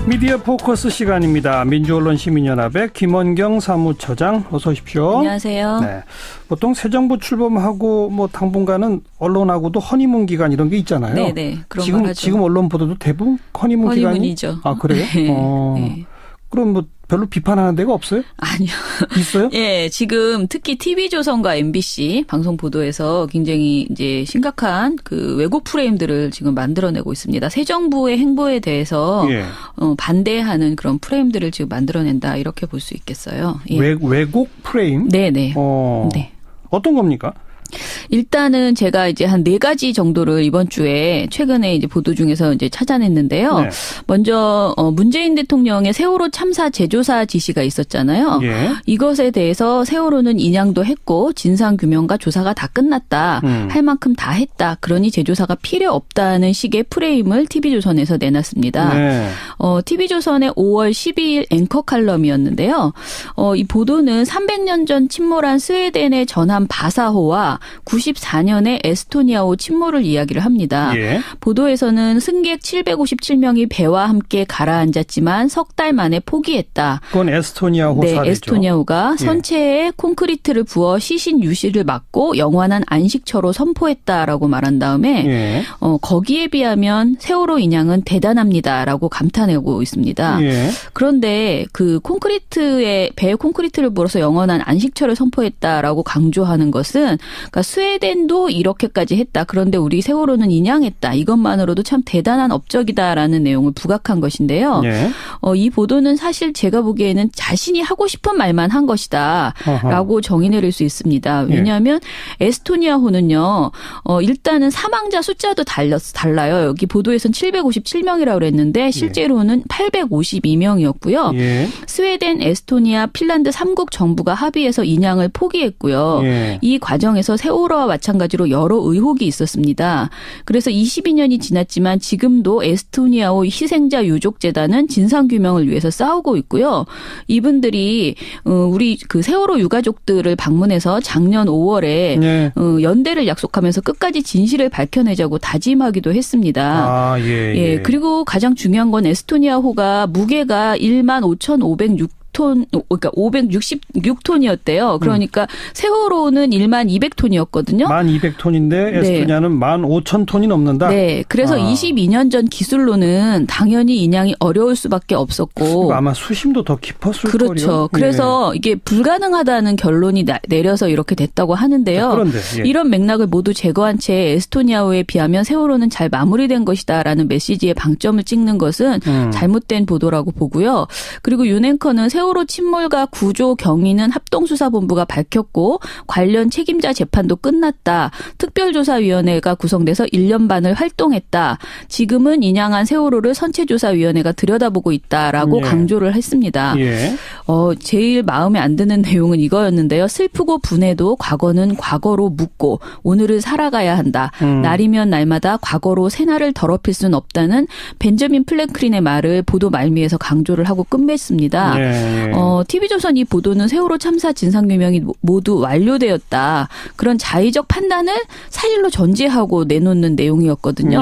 미디어 포커스 시간입니다. 민주언론시민연합의 김원경 사무처장 어서 오십시오. 안녕하세요. 네, 보통 새 정부 출범하고 뭐 당분간은 언론하고도 허니문 기간 이런 게 있잖아요. 네네. 그런 걸 하죠. 지금 언론 보도도 대부분 허니문 기간이. 허니문이죠. 아 그래요? 네. 네. 그럼 뭐 별로 비판하는 데가 없어요? 아니요. 있어요? 예, 지금 특히 TV조선과 MBC 방송 보도에서 굉장히 이제 심각한 그 왜곡 프레임들을 지금 만들어내고 있습니다. 새 정부의 행보에 대해서 예. 반대하는 그런 프레임들을 지금 만들어낸다 이렇게 볼 수 있겠어요. 예. 왜곡 프레임? 네네. 네. 어떤 겁니까? 일단은 제가 이제 한 4가지 정도를 이번 주에 최근에 이제 보도 중에서 이제 찾아냈는데요. 네. 먼저 문재인 대통령의 세월호 참사 재조사 지시가 있었잖아요. 예. 이것에 대해서 세월호는 인양도 했고 진상 규명과 조사가 다 끝났다. 할 만큼 다 했다. 그러니 재조사가 필요 없다는 식의 프레임을 TV조선에서 내놨습니다. 네. TV조선의 5월 12일 앵커 칼럼이었는데요. 이 보도는 300년 전 침몰한 스웨덴의 전함 바사호와 94년에 에스토니아호 침몰을 이야기를 합니다. 예. 보도에서는 승객 757명이 배와 함께 가라앉았지만 석 달 만에 포기했다. 그건 에스토니아호 네, 사례죠. 에스토니아호가 선체에 콘크리트를 부어 시신 유실을 막고 영원한 안식처로 선포했다라고 말한 다음에 예. 거기에 비하면 세월호 인양은 대단합니다라고 감탄하고 있습니다. 예. 그런데 그 배에 콘크리트를 불어서 영원한 안식처를 선포했다라고 강조하는 것은 그러니까 스웨덴도 이렇게까지 했다. 그런데 우리 세월호는 인양했다. 이것만으로도 참 대단한 업적이다라는 내용을 부각한 것인데요. 예. 이 보도는 사실 제가 보기에는 자신이 하고 싶은 말만 한 것이다라고 정의 내릴 수 있습니다. 왜냐하면 에스토니아호는요. 일단은 사망자 숫자도 달라요. 여기 보도에서는 757명이라고 그랬는데 실제로는 852명이었고요. 예. 스웨덴, 에스토니아, 핀란드 3국 정부가 합의해서 인양을 포기했고요. 예. 이 과정에서 세월호와 마찬가지로 여러 의혹이 있었습니다. 그래서 22년이 지났지만 지금도 에스토니아호 희생자 유족재단은 진상규명을 위해서 싸우고 있고요. 이분들이 우리 그 세월호 유가족들을 방문해서 작년 5월에 예. 연대를 약속하면서 끝까지 진실을 밝혀내자고 다짐하기도 했습니다. 아, 예. 그리고 가장 중요한 건 에스토니아호가 무게가 15,506톤, 그러니까 566톤이었대요. 그러니까 세월호는 12,200톤이었거든요. 1200톤인데 에스토니아는 15,000톤이 넘는다? 네. 그래서 22년 전 기술로는 당연히 인양이 어려울 수밖에 없었고. 아마 수심도 더 깊었을 거예요. 그렇죠. 그래서 이게 불가능하다는 결론이 내려서 이렇게 됐다고 하는데요. 그런데 이런 맥락을 모두 제거한 채 에스토니아호에 비하면 세월호는 잘 마무리된 것이다라는 메시지에 방점을 찍는 것은 잘못된 보도라고 보고요. 그리고 윤 앵커는 세월호 침몰과 구조 경위는 합동수사본부가 밝혔고 관련 책임자 재판도 끝났다. 특별조사위원회가 구성돼서 1년 반을 활동했다. 지금은 인양한 세월호를 선체조사위원회가 들여다보고 있다라고 강조를 했습니다. 제일 마음에 안 드는 내용은 이거였는데요. 슬프고 분해도 과거는 과거로 묻고 오늘을 살아가야 한다. 날이면 날마다 과거로 새날을 더럽힐 수는 없다는 벤저민 플랭클린의 말을 보도 말미에서 강조를 하고 끝맺습니다. TV조선 이 보도는 세월호 참사 진상규명이 모두 완료되었다. 그런 자의적 판단을 사실로 전제하고 내놓는 내용이었거든요.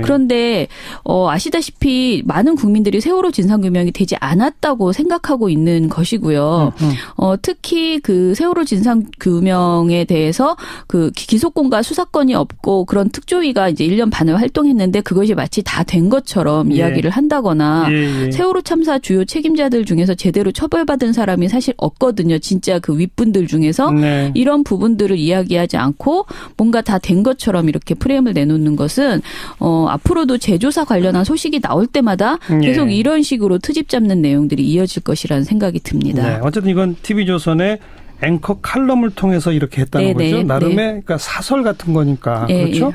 그런데 아시다시피 많은 국민들이 세월호 진상규명이 되지 않았다고 생각하고 있는 것이고요. 특히 그 세월호 진상규명에 대해서 그 기소권과 수사권이 없고 그런 특조위가 이제 1년 반을 활동했는데 그것이 마치 다 된 것처럼 이야기를 한다거나 세월호 참사 주요 책임자들 중에서 제대로 처벌받은 사람이 사실 없거든요. 진짜 그 윗분들 중에서 이런 부분들을 이야기하지 않고 뭔가 다 된 것처럼 이렇게 프레임을 내놓는 것은 앞으로도 재조사 관련한 소식이 나올 때마다 계속 이런 식으로 트집 잡는 내용들이 이어질 것이라는 생각이 듭니다. 네, 어쨌든 이건 TV조선의 앵커 칼럼을 통해서 이렇게 했다는 거죠. 나름의 그러니까 사설 같은 거니까. 그렇죠?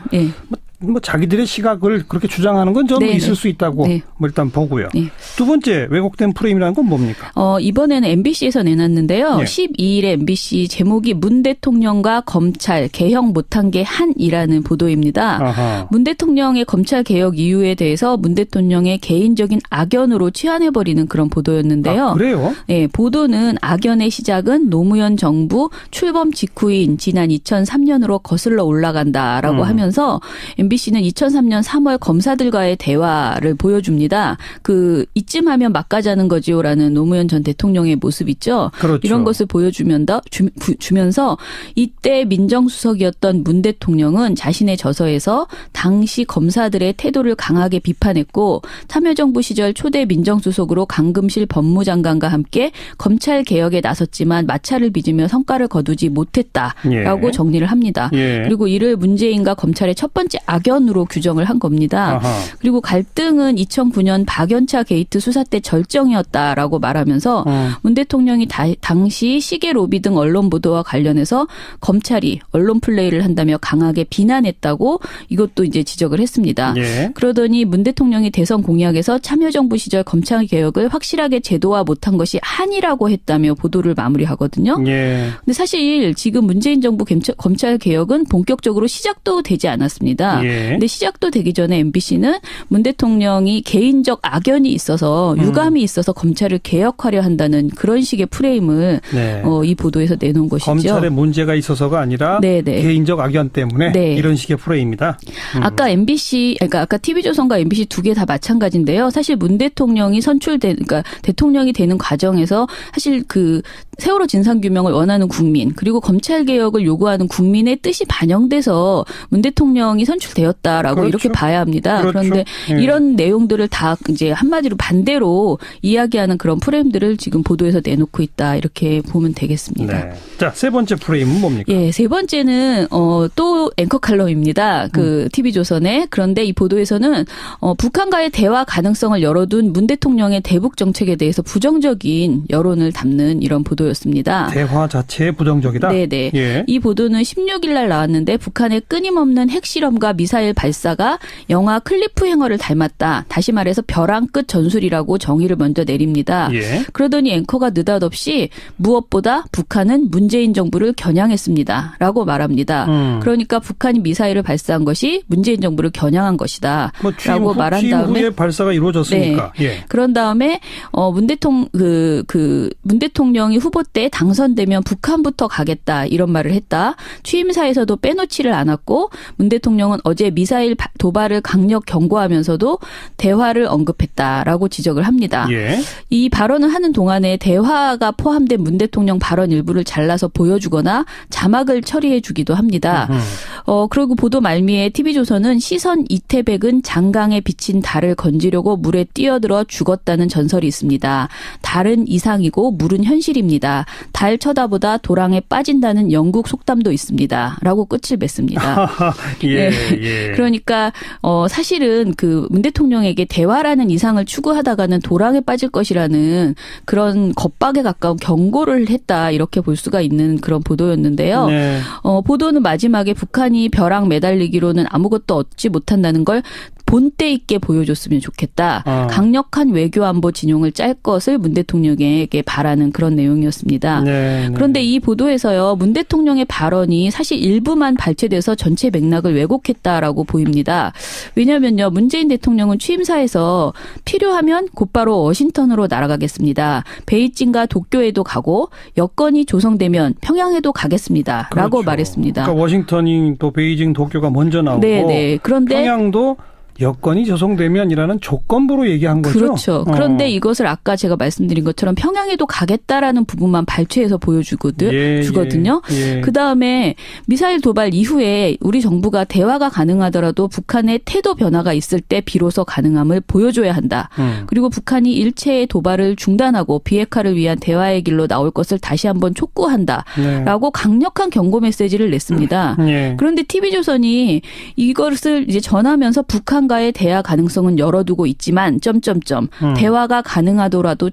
뭐 자기들의 시각을 그렇게 주장하는 건 좀 있을 수 있다고 뭐 일단 보고요. 두 번째 왜곡된 프레임이라는 건 뭡니까? 이번에는 MBC에서 내놨는데요. 12일에 MBC 제목이 문 대통령과 검찰 개혁 못한 게 한이라는 보도입니다. 문 대통령의 검찰 개혁 이유에 대해서 문 대통령의 개인적인 악연으로 치환해버리는 그런 보도였는데요. 아, 그래요? 네, 보도는 악연의 시작은 노무현 정부 출범 직후인 지난 2003년으로 거슬러 올라간다라고 하면서 MBC는 2003년 3월 검사들과의 대화를 보여줍니다. 이쯤 하면 막 가자는 거지요라는 노무현 전 대통령의 모습 있죠. 그렇죠. 이런 것을 보여주면서 이때 민정수석이었던 문 대통령은 자신의 저서에서 당시 검사들의 태도를 강하게 비판했고 참여정부 시절 초대 민정수석으로 강금실 법무장관과 함께 검찰 개혁에 나섰지만 마찰을 빚으며 성과를 거두지 못했다라고 예. 정리를 합니다. 예. 그리고 이를 문재인과 검찰의 첫 번째 악연으로 규정을 한 겁니다. 아하. 그리고 갈등은 2009년 박연차 게이트 수사 때 절정이었다라고 말하면서 문 대통령이 당시 시계 로비 등 언론 보도와 관련해서 검찰이 언론 플레이를 한다며 강하게 비난했다고 이것도 이제 지적을 했습니다. 예. 그러더니 문 대통령이 대선 공약에서 참여정부 시절 검찰 개혁을 확실하게 제도화 못한 것이 한이라고 했다며 보도를 마무리하거든요. 예. 근데 사실 지금 문재인 정부 검찰 개혁은 본격적으로 시작도 되지 않았습니다. 예. 근데 시작도 되기 전에 MBC는 문 대통령이 개인적 악연이 있어서 유감이 있어서 검찰을 개혁하려 한다는 그런 식의 프레임을 네. 이 보도에서 내놓은 것이죠. 검찰에 문제가 있어서가 아니라 네네. 개인적 악연 때문에 네. 이런 식의 프레임이다. 아까 아까 TV조선과 MBC 두 개 다 마찬가지인데요. 사실 문 대통령이 그러니까 대통령이 되는 과정에서 사실 세월호 진상규명을 원하는 국민 그리고 검찰 개혁을 요구하는 국민의 뜻이 반영돼서 문 대통령이 선출되었다라고 그렇죠. 이렇게 봐야 합니다. 그렇죠. 그런데 예. 이런 내용들을 다 이제 한마디로 반대로 이야기하는 그런 프레임들을 지금 보도에서 내놓고 있다 이렇게 보면 되겠습니다. 네. 자, 세 번째 프레임은 뭡니까? 예, 세 번째는 또 앵커 칼럼입니다. TV조선에. 그런데 이 보도에서는 북한과의 대화 가능성을 열어둔 문 대통령의 대북 정책에 대해서 부정적인 여론을 담는 이런 보도였습니다. 대화 자체에 부정적이다? 네네. 예. 이 보도는 16일 날 나왔는데 북한의 끊임없는 핵실험과 미사일 발사가 영화 클리프 행어를 닮았다. 다시 말해서 벼랑 끝 전술이라고 정의를 먼저 내립니다. 예. 그러더니 앵커가 느닷없이 무엇보다 북한은 문재인 정부를 겨냥했습니다. 라고 말합니다. 그러니까 북한이 미사일을 발사한 것이 문재인 정부를 겨냥한 것이다. 라고 말한 다음에 후에 발사가 이루어졌으니까. 네. 예. 그런 다음에 문 대통령이 후보 때 당선되면 북한부터 가겠다 이런 말을 했다. 취임사에서도 빼놓지를 않았고 문 대통령은 어제 미사일 도발을 강력 경고하면서도 대화를 언급했다라고 지적을 합니다. 예. 이 발언을 하는 동안에 대화가 포함된 문 대통령 발언 일부를 잘라서 보여주거나 자막을 처리해 주기도 합니다. 그리고 보도 말미에 TV조선은 시선 이태백은 장강에 비친 달을 건지려고 물에 뛰어들어 죽었다는 전설이 있습니다. 달은 이상이고 물은 현실입니다. 달 쳐다보다 도랑에 빠진다는 영국 속담도 있습니다. 라고 끝을 맺습니다. 예, 네. 예. 그러니까 사실은 문 대통령에게 대화라는 이상을 추구하다가는 도랑에 빠질 것이라는 그런 겁박에 가까운 경고를 했다 이렇게 볼 수가 있는 그런 보도였는데요. 네. 보도는 마지막에 북한이 벼랑 매달리기로는 아무것도 얻지 못한다는 걸 본때 있게 보여줬으면 좋겠다. 강력한 외교안보 진용을 짤 것을 문 대통령에게 바라는 그런 내용이었습니다. 네, 네. 그런데 이 보도에서요. 문 대통령의 발언이 사실 일부만 발췌돼서 전체 맥락을 왜곡했다라고 보입니다. 왜냐하면요. 문재인 대통령은 취임사에서 필요하면 곧바로 워싱턴으로 날아가겠습니다. 베이징과 도쿄에도 가고 여건이 조성되면 평양에도 가겠습니다. 라고 그렇죠. 말했습니다. 그러니까 워싱턴이 또 베이징, 도쿄가 먼저 나오고 네. 그런데 평양도 여건이 조성되면이라는 조건부로 얘기한 거죠. 그렇죠. 그런데 이것을 아까 제가 말씀드린 것처럼 평양에도 가겠다라는 부분만 발췌해서 주거든요. 예. 그다음에 미사일 도발 이후에 우리 정부가 대화가 가능하더라도 북한의 태도 변화가 있을 때 비로소 가능함을 보여줘야 한다. 그리고 북한이 일체의 도발을 중단하고 비핵화를 위한 대화의 길로 나올 것을 다시 한번 촉구한다라고 네. 강력한 경고 메시지를 냈습니다. 예. 그런데 TV조선이 이것을 이제 전하면서 북한과의 대화 가능성은 열어두고 있지만 대화가 가능하더라도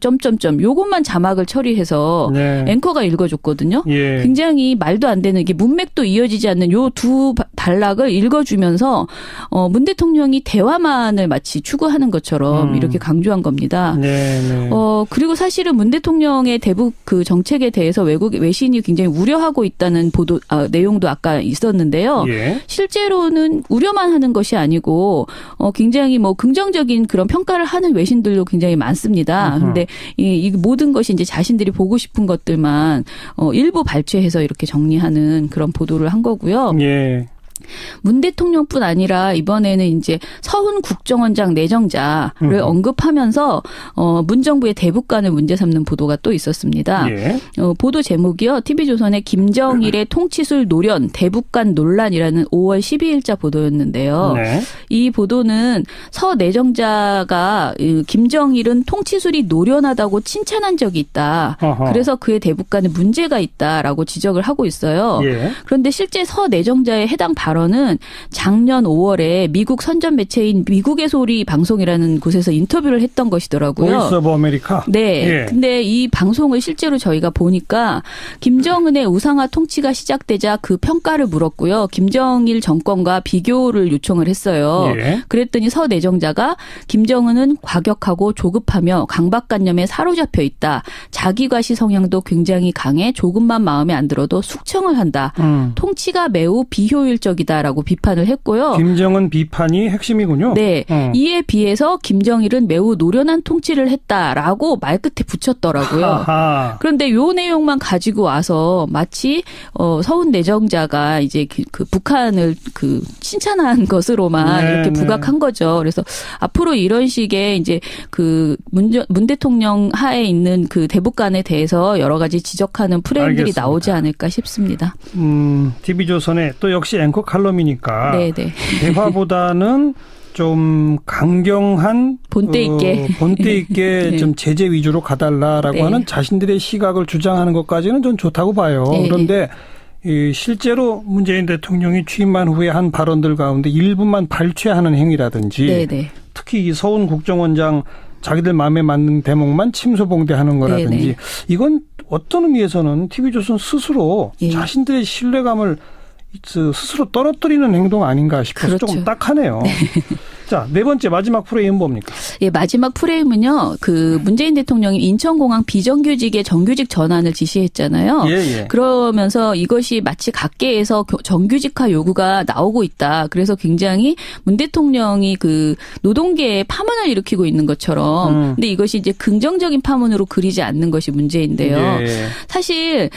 요것만 자막을 처리해서 네. 앵커가 읽어줬거든요. 예. 굉장히 말도 안 되는 게 문맥도 이어지지 않는 요 두 단락을 읽어주면서 문 대통령이 대화만을 마치 추구하는 것처럼 이렇게 강조한 겁니다. 네. 그리고 사실은 문 대통령의 대북 정책에 대해서 외신이 굉장히 우려하고 있다는 내용도 아까 있었는데요. 예. 실제로는 우려만 하는 것이 아니고 굉장히 긍정적인 그런 평가를 하는 외신들도 굉장히 많습니다. 그런데 이 모든 것이 이제 자신들이 보고 싶은 것들만 일부 발췌해서 이렇게 정리하는 그런 보도를 한 거고요. 예. 문 대통령뿐 아니라 이번에는 이제 서훈 국정원장 내정자를 언급하면서 문 정부의 대북관을 문제 삼는 보도가 또 있었습니다. 예. 보도 제목이요. TV조선의 김정일의 통치술 노련 대북관 논란이라는 5월 12일자 보도였는데요. 네. 이 보도는 서 내정자가 김정일은 통치술이 노련하다고 칭찬한 적이 있다. 어허. 그래서 그의 대북관에 문제가 있다라고 지적을 하고 있어요. 예. 그런데 실제 서 내정자의 해당 발언은 작년 5월에 미국 선전 매체인 미국의 소리 방송이라는 곳에서 인터뷰를 했던 것이더라고요. 보이스 오브 아메리카. 네. 예. 근데 이 방송을 실제로 저희가 보니까 김정은의 우상화 통치가 시작되자 그 평가를 물었고요. 김정일 정권과 비교를 요청을 했어요. 예. 그랬더니 서 내정자가 김정은은 과격하고 조급하며 강박관념에 사로잡혀 있다. 자기과시 성향도 굉장히 강해 조금만 마음에 안 들어도 숙청을 한다. 통치가 매우 비효율적이다라고 비판을 했고요. 김정은 비판이 핵심이군요. 네. 이에 비해서 김정일은 매우 노련한 통치를 했다라고 말끝에 붙였더라고요. 하하. 그런데 요 내용만 가지고 와서 마치 서훈 내정자가 이제 그 북한을 그 칭찬한 것으로만 네, 이렇게 부각한 거죠. 그래서 앞으로 이런 식의 이제 그 문 대통령 하에 있는 그 대북관에 대해서 여러 가지 지적하는 프레임들이 알겠습니다. 나오지 않을까 싶습니다. TV조선에 또 역시 앵커 칼럼이니까 네네. 대화보다는 좀 강경한 본때 있게 본때 있게 네. 좀 제재 위주로 가달라라고 네. 하는 자신들의 시각을 주장하는 것까지는 좀 좋다고 봐요. 네. 그런데 실제로 문재인 대통령이 취임한 후에 한 발언들 가운데 일부만 발췌하는 행위라든지 네네. 특히 이 서훈 국정원장 자기들 마음에 맞는 대목만 침소봉대하는 거라든지 네네. 이건 어떤 의미에서는 TV조선 스스로 예. 자신들의 신뢰감을 스스로 떨어뜨리는 행동 아닌가 싶어서 그렇죠. 조금 딱하네요. 자, 네 번째 마지막 프레임은 뭡니까? 예, 마지막 프레임은요. 그 문재인 대통령이 인천공항 비정규직의 정규직 전환을 지시했잖아요. 예, 예. 그러면서 이것이 마치 각계에서 정규직화 요구가 나오고 있다. 그래서 굉장히 문 대통령이 그 노동계에 파문을 일으키고 있는 것처럼. 근데 이것이 이제 긍정적인 파문으로 그리지 않는 것이 문제인데요. 예. 사실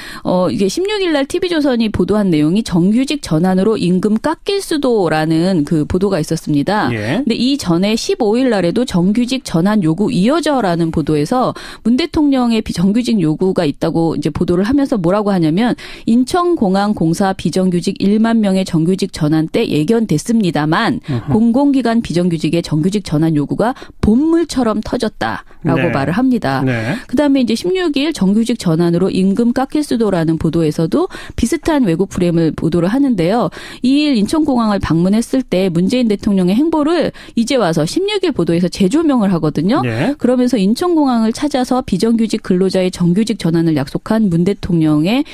이게 16일 날 TV조선이 보도한 내용이 정규직 전환으로 임금 깎일 수도라는 그 보도가 있었습니다. 예. 근데 이 전에 15일 날에도 정규직 전환 요구 이어져라는 보도에서 문 대통령의 비정규직 요구가 있다고 이제 보도를 하면서 뭐라고 하냐면 인천공항공사 비정규직 1만 명의 정규직 전환 때 예견됐습니다만 공공기관 비정규직의 정규직 전환 요구가 본물처럼 터졌다라고 네. 말을 합니다. 네. 그다음에 이제 16일 정규직 전환으로 임금 깎일 수도라는 보도에서도 비슷한 왜곡 프레임을 보도를 하는데요. 2일 인천공항을 방문했을 때 문재인 대통령의 행보를 이제 와서 16일 보도에서 재조명을 하거든요. 네. 그러면서 인천공항을 찾아서 비정규직 근로자의 정규직 전환을 약속한 문 대통령이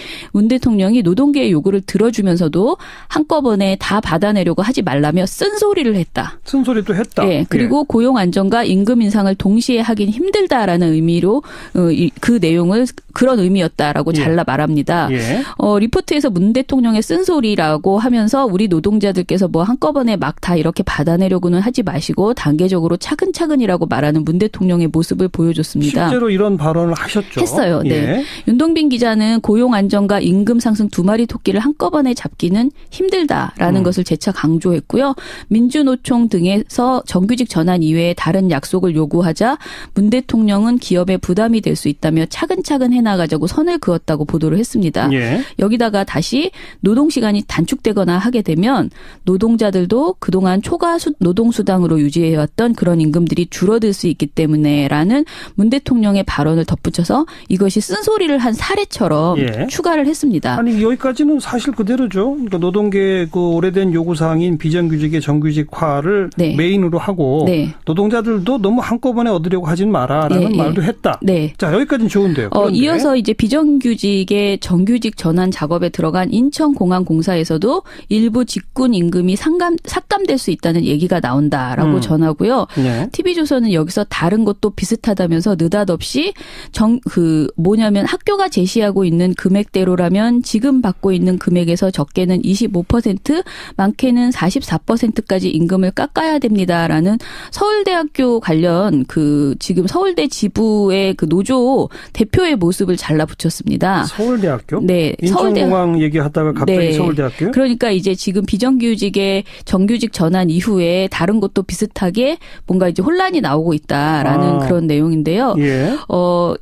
노동계의 요구를 들어주면서도 한꺼번에 다 받아내려고 하지 말라며 쓴소리를 했다. 쓴소리도 했다. 네, 그리고 고용 안정과 임금 인상을 동시에 하긴 힘들다라는 의미로 그 내용을 그런 의미였다라고 잘라 말합니다. 예. 리포트에서 문 대통령의 쓴소리라고 하면서 우리 노동자들께서 뭐 한꺼번에 막 다 이렇게 받아내려고는 하지 마시고 단계적으로 차근차근이라고 말하는 문 대통령의 모습을 보여줬습니다. 실제로 이런 발언을 하셨죠. 했어요. 네. 예. 윤동빈 기자는 고용 안정과 임금 상승 두 마리 토끼를 한꺼번에 잡기는 힘들다라는 것을 재차 강조했고요. 민주노총 등에서 정규직 전환 이외에 다른 약속을 요구하자 문 대통령은 기업에 부담이 될 수 있다며 차근차근 해나가자고 선을 그었다고 보도를 했습니다. 예. 여기다가 다시 노동시간이 단축되거나 하게 되면 노동자들도 그동안 초과 노동수당으로 유지해왔던 그런 임금들이 줄어들 수 있기 때문에라는 문 대통령의 발언을 덧붙여서 이것이 쓴소리를 한 사례처럼 예. 추가를 했습니다. 아니 여기까지는 사실 그대로죠. 그러니까 노동계의 그 오래된 요구사항인 비정규직의 정규직화를 네. 메인으로 하고 네. 노동자들도 너무 한꺼번에 얻으려고 하진 마라라는 예, 말도 했다. 네. 자 여기까지는 좋은데요. 그런데 이어서 이제 비정규직의 정규직 전환 작업에 들어간 인천공항공사에서도 일부 직군 임금이 삭감될 수 있다는 얘기가 나온다라고 전하고요. TV조선은 여기서 다른 것도 비슷하다면서 느닷없이 뭐냐면 학교가 제시하고 있는 금액대로라면 지금 받고 있는 금액에서 적게는 25%, 많게는 44%까지 임금을 깎아야 됩니다라는 서울대학교 관련 지금 서울대 지부의 노조 대표의 모습을 잘라붙였습니다. 서울대학교? 네. 인천공항 얘기하다가 갑자기 네. 서울대학교요? 그러니까 이제 지금 비정규직의 정규직 전환 이후에 다른 것도 비슷하게 뭔가 이제 혼란이 나오고 있다라는 그런 내용인데요. 예.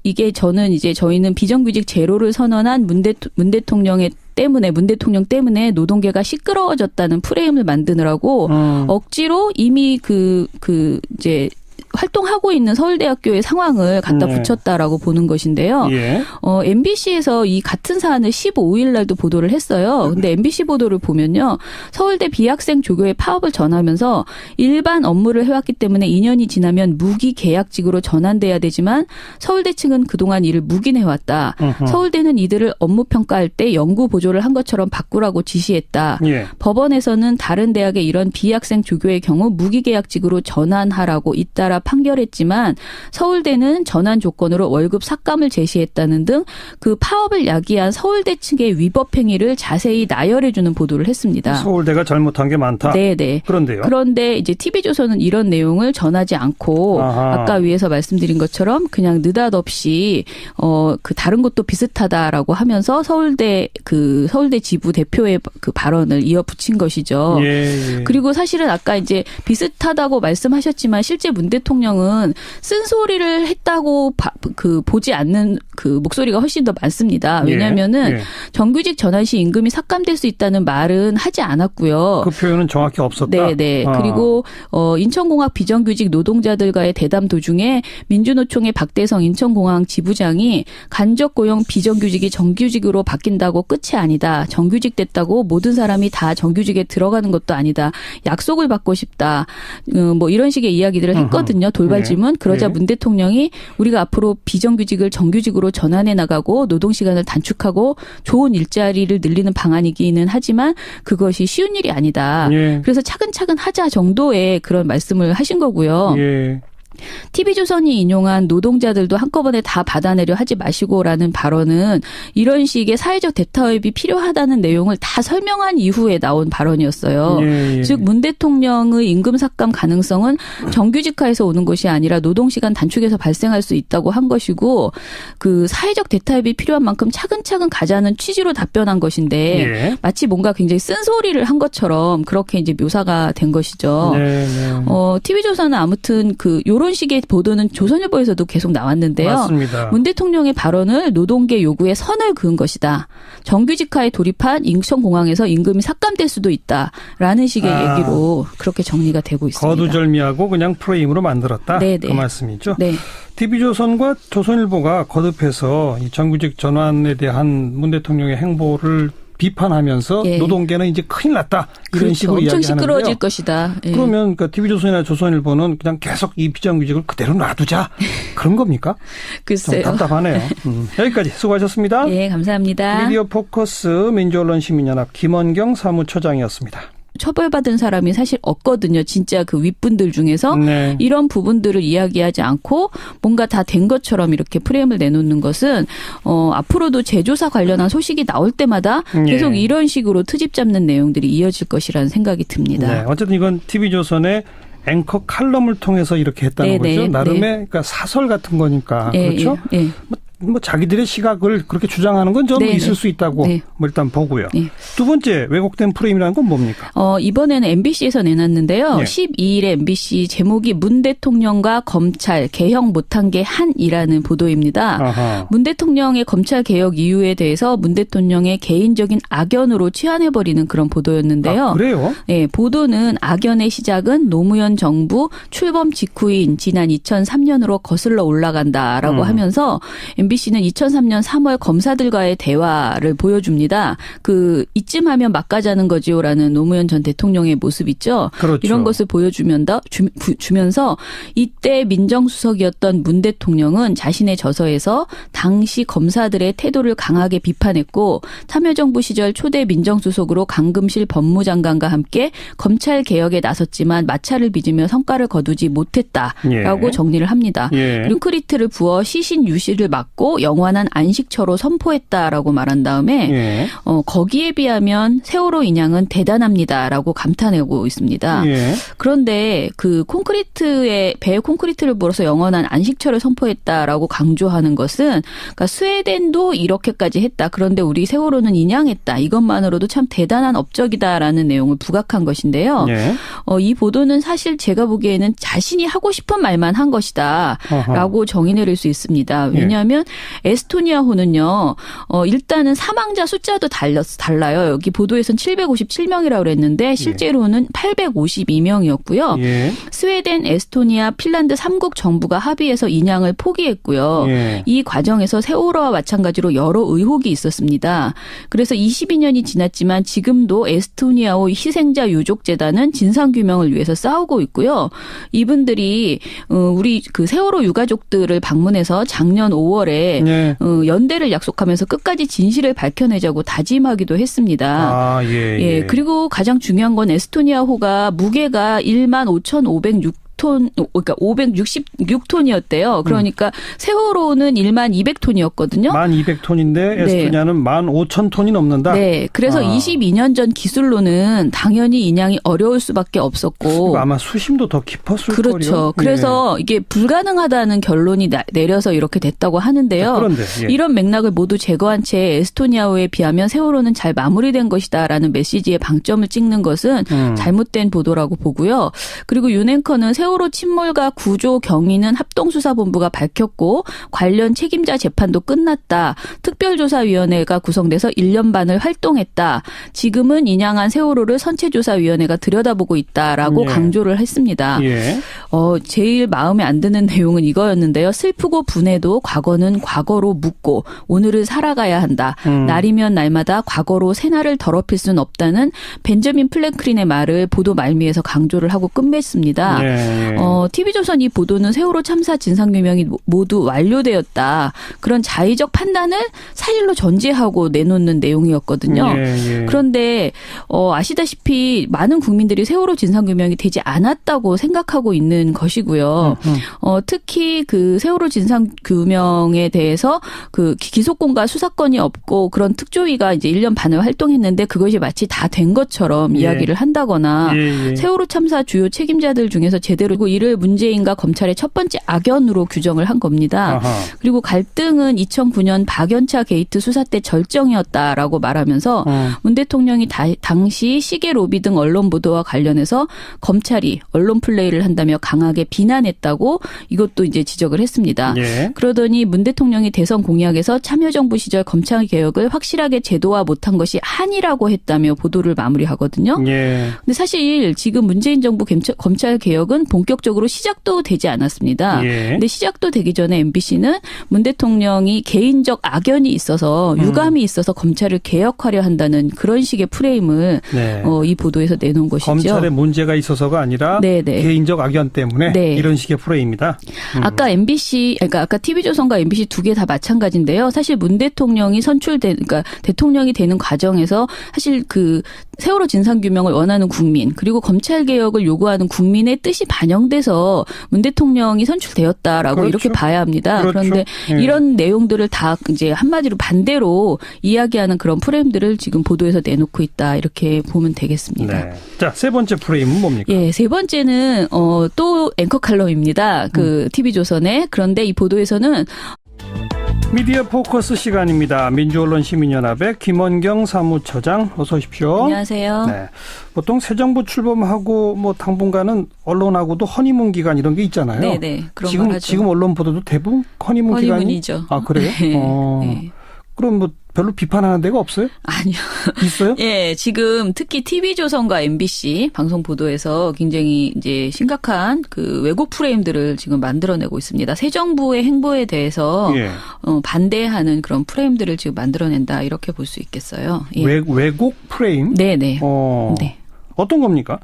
이게 저희는 비정규직 제로를 선언한 문 대통령 때문에 노동계가 시끄러워졌다는 프레임을 만드느라고 억지로 이미 이제 활동하고 있는 서울대학교의 상황을 갖다 붙였다라고 보는 것인데요. 예. MBC에서 이 같은 사안을 15일 날도 보도를 했어요. 근데 MBC 보도를 보면요. 서울대 비학생 조교의 파업을 전하면서 일반 업무를 해왔기 때문에 2년이 지나면 무기계약직으로 전환돼야 되지만 서울대 측은 그동안 이를 묵인해왔다. 서울대는 이들을 업무 평가할 때 연구 보조를 한 것처럼 바꾸라고 지시했다. 예. 법원에서는 다른 대학의 이런 비학생 조교의 경우 무기계약직으로 전환하라고 잇따라 판결했지만 서울대는 전환 조건으로 월급 삭감을 제시했다는 등 그 파업을 야기한 서울대 측의 위법 행위를 자세히 나열해주는 보도를 했습니다. 서울대가 잘못한 게 많다. 네네. 그런데요. 그런데 이제 TV조선은 이런 내용을 전하지 않고 아까 위에서 말씀드린 것처럼 그냥 느닷없이 다른 것도 비슷하다라고 하면서 서울대 지부 대표의 발언을 이어붙인 것이죠. 예. 그리고 사실은 아까 이제 비슷하다고 말씀하셨지만 실제 문 대통령은 쓴소리를 했다고 보지 않는 목소리가 훨씬 더 많습니다. 왜냐하면은 정규직 전환 시 임금이 삭감될 수 있다는 말은 하지 않았고요. 그 표현은 정확히 없었다. 네네. 그리고 인천공항 비정규직 노동자들과의 대담 도중에 민주노총의 박대성 인천공항 지부장이 간접 고용 비정규직이 정규직으로 바뀐다고 끝이 아니다. 정규직 됐다고 모든 사람이 다 정규직에 들어가는 것도 아니다. 약속을 받고 싶다. 뭐 이런 식의 이야기들을 했거든요. 돌발 질문. 그러자 문 대통령이 우리가 앞으로 비정규직을 정규직으로 전환해 나가고 노동시간을 단축하고 좋은 일자리를 늘리는 방안이기는 하지만 그것이 쉬운 일이 아니다. 그래서 차근차근 하자 정도의 그런 말씀을 하신 거고요. TV조선이 인용한 노동자들도 한꺼번에 다 받아내려 하지 마시고라는 발언은 이런 식의 사회적 대타협이 필요하다는 내용을 다 설명한 이후에 나온 발언이었어요. 즉 문 대통령의 임금 삭감 가능성은 정규직화에서 오는 것이 아니라 노동시간 단축에서 발생할 수 있다고 한 것이고 그 사회적 대타협이 필요한 만큼 차근차근 가자는 취지로 답변한 것인데 마치 뭔가 굉장히 쓴소리를 한 것처럼 그렇게 이제 묘사가 된 것이죠. TV조선은 아무튼 요런 식의 보도는 조선일보에서도 계속 나왔는데요. 맞습니다. 문 대통령의 발언을 노동계 요구에 선을 그은 것이다. 정규직화에 돌입한 인천공항에서 임금이 삭감될 수도 있다라는 식의 얘기로 그렇게 정리가 되고 있습니다. 거두절미하고 그냥 프레임으로 만들었다. 네네. 그 말씀이죠. 네. TV조선과 조선일보가 거듭해서 이 정규직 전환에 대한 문 대통령의 행보를 비판하면서 노동계는 이제 큰일 났다. 이런 그렇죠. 식으로 엄청 이야기하는데요. 시끄러워질 것이다. 그러면 TV조선이나 조선일보는 그냥 계속 이 비정규직을 그대로 놔두자. 그런 겁니까? 글쎄요. 좀 답답하네요. 여기까지 수고하셨습니다. 네, 감사합니다. 미디어 포커스 민주언론시민연합 김원경 사무처장이었습니다. 처벌받은 사람이 사실 없거든요. 진짜 그 윗분들 중에서 이런 부분들을 이야기하지 않고 뭔가 다 된 것처럼 이렇게 프레임을 내놓는 것은 앞으로도 제조사 관련한 소식이 나올 때마다 계속 이런 식으로 트집 잡는 내용들이 이어질 것이라는 생각이 듭니다. 네, 어쨌든 이건 TV조선의 앵커 칼럼을 통해서 이렇게 했다는 거죠. 나름의 그러니까 사설 같은 거니까. 그렇죠? 뭐 자기들의 시각을 그렇게 주장하는 건 좀 있을 수 있다고 뭐 일단 보고요. 두 번째 왜곡된 프레임이라는 건 뭡니까? 이번에는 MBC에서 내놨는데요. 12일에 MBC 제목이 문 대통령과 검찰 개혁 못한 게 한이라는 보도입니다. 문 대통령의 검찰 개혁 이유에 대해서 문 대통령의 개인적인 악연으로 치환해버리는 그런 보도였는데요. 그래요? 네, 보도는 악연의 시작은 노무현 정부 출범 직후인 지난 2003년으로 거슬러 올라간다라고 하면서 MBC MBC는 2003년 3월 검사들과의 대화를 보여줍니다. 이쯤 하면 막가자는 거지요라는 노무현 전 대통령의 모습 있죠. 그렇죠. 이런 것을 주면서 이때 민정수석이었던 문 대통령은 자신의 저서에서 당시 검사들의 태도를 강하게 비판했고 참여정부 시절 초대 민정수석으로 강금실 법무장관과 함께 검찰 개혁에 나섰지만 마찰을 빚으며 성과를 거두지 못했다라고 정리를 합니다. 그리고 콘크리트를 부어 시신 유실을 막고 영원한 안식처로 선포했다라고 말한 다음에 거기에 비하면 세월호 인양은 대단합니다라고 감탄하고 있습니다. 그런데 배에 콘크리트를 부어서 영원한 안식처를 선포했다라고 강조하는 것은 그러니까 스웨덴도 이렇게까지 했다. 그런데 우리 세월호는 인양했다. 이것만으로도 참 대단한 업적이다라는 내용을 부각한 것인데요. 이 보도는 사실 제가 보기에는 자신이 하고 싶은 말만 한 것이다라고 정의 내릴 수 있습니다. 왜냐하면 에스토니아호는요. 일단은 사망자 숫자도 달라요. 여기 보도에서는 757명이라고 그랬는데 실제로는 852명이었고요. 스웨덴, 에스토니아, 핀란드 3국 정부가 합의해서 인양을 포기했고요. 이 과정에서 세월호와 마찬가지로 여러 의혹이 있었습니다. 그래서 22년이 지났지만 지금도 에스토니아호 희생자 유족재단은 진상규명을 위해서 싸우고 있고요. 이분들이 우리 세월호 유가족들을 방문해서 작년 5월에 연대를 약속하면서 끝까지 진실을 밝혀내자고 다짐하기도 했습니다. 그리고 가장 중요한 건 에스토니아호가 무게가 15,506 그러니까 566톤이었대요. 그러니까 세월호는 1200톤이었거든요. 1200톤인데 에스토니아는 15,000톤이 넘는다. 네. 그래서 22년 전 기술로는 당연히 인양이 어려울 수밖에 없었고 아마 수심도 더 깊었을 거예요. 그렇죠. 그래서 이게 불가능하다는 결론이 내려서 이렇게 됐다고 하는데요. 그런데 이런 맥락을 모두 제거한 채 에스토니아호에 비하면 세월호는 잘 마무리된 것이다라는 메시지에 방점을 찍는 것은 잘못된 보도라고 보고요. 그리고 윤앵커는 세월호 침몰과 구조 경위는 합동수사본부가 밝혔고 관련 책임자 재판도 끝났다. 특별조사위원회가 구성돼서 1년 반을 활동했다. 지금은 인양한 세월호를 선체조사위원회가 들여다보고 있다라고 강조를 했습니다. 제일 마음에 안 드는 내용은 이거였는데요. 슬프고 분해도 과거는 과거로 묻고 오늘을 살아가야 한다. 날이면 날마다 과거로 새날을 더럽힐 수는 없다는 벤저민 플랭클린의 말을 보도 말미에서 강조를 하고 끝맺습니다. TV조선 이 보도는 세월호 참사 진상규명이 모두 완료되었다. 그런 자의적 판단을 사실로 전제하고 내놓는 내용이었거든요. 그런데 아시다시피 많은 국민들이 세월호 진상규명이 되지 않았다고 생각하고 있는 것이고요. 특히 세월호 진상규명에 대해서 기소권과 수사권이 없고 그런 특조위가 이제 1년 반을 활동했는데 그것이 마치 다 된 것처럼 이야기를 한다거나 세월호 참사 주요 책임자들 중에서 제대로 이를 문재인과 검찰의 첫 번째 악연으로 규정을 한 겁니다. 그리고 갈등은 2009년 박연차 게이트 수사 때 절정이었다라고 말하면서 문 대통령이 당시 시계 로비 등 언론 보도와 관련해서 검찰이 언론 플레이를 한다며 강하게 비난했다고 이것도 이제 지적을 했습니다. 그러더니 문 대통령이 대선 공약에서 참여정부 시절 검찰 개혁을 확실하게 제도화 못한 것이 한이라고 했다며 보도를 마무리하거든요. 근데 사실 지금 문재인 정부 검찰 개혁은 본격적으로 시작도 되지 않았습니다. 근데 시작도 되기 전에 MBC는 문 대통령이 개인적 악연이 있어서 유감이 있어서 검찰을 개혁하려 한다는 그런 식의 프레임을 이 보도에서 내놓은 것이죠. 검찰에 문제가 있어서가 아니라 개인적 악연 때문에 이런 식의 프레임이다. 아까 아까 TV조선과 MBC 두 개 다 마찬가지인데요. 사실 문 대통령이 그러니까 대통령이 되는 과정에서 사실 세월호 진상규명을 원하는 국민 그리고 검찰 개혁을 요구하는 국민의 뜻이 반영돼서 문 대통령이 선출되었다라고 이렇게 봐야 합니다. 그런데 이런 내용들을 다 이제 한마디로 반대로 이야기하는 그런 프레임들을 지금 보도에서 내놓고 있다 이렇게 보면 되겠습니다. 자, 세 번째 프레임은 뭡니까? 세 번째는 또 앵커 칼럼입니다. TV조선에. 그런데 이 보도에서는 미디어 포커스 시간입니다. 민주언론시민연합의 김원경 사무처장 어서 오십시오. 안녕하세요. 보통 새 정부 출범하고 당분간은 언론하고도 허니문 기간 이런 게 있잖아요. 그런 걸 하죠. 지금 언론 보도도 대부분 허니문 기간이죠. 허니문이죠. 아, 그래요? 그럼 별로 비판하는 데가 없어요? 아니요. 있어요? 예, 지금 특히 TV조선과 MBC 방송 보도에서 굉장히 이제 심각한 그 왜곡 프레임들을 지금 만들어내고 있습니다. 새 정부의 행보에 대해서 예. 반대하는 그런 프레임들을 지금 만들어낸다 이렇게 볼 수 있겠어요. 예. 왜곡 프레임? 네네. 네. 어떤 겁니까?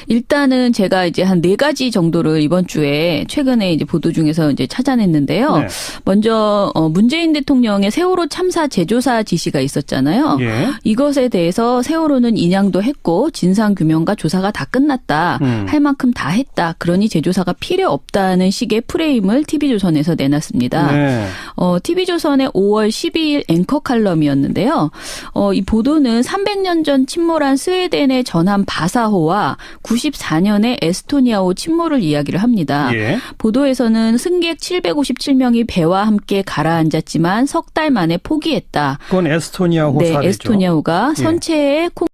일단은 제가 이제 한 4가지 정도를 이번 주에 최근에 이제 보도 중에서 이제 찾아냈는데요. 네. 먼저 문재인 대통령의 세월호 참사 재조사 지시가 있었잖아요. 예. 이것에 대해서 세월호는 인양도 했고 진상 규명과 조사가 다 끝났다. 할 만큼 다 했다. 그러니 재조사가 필요 없다는 식의 프레임을 TV조선에서 내놨습니다. 네. TV조선의 5월 12일 앵커 칼럼이었는데요. 이 보도는 300년 전 침몰한 스웨덴의 전함 바사호와 94년에 에스토니아호 침몰을 이야기를 합니다. 예. 보도에서는 승객 757명이 배와 함께 가라앉았지만 석 달 만에 포기했다. 그건 에스토니아호 네, 사례죠. 에스토니아호가 선체에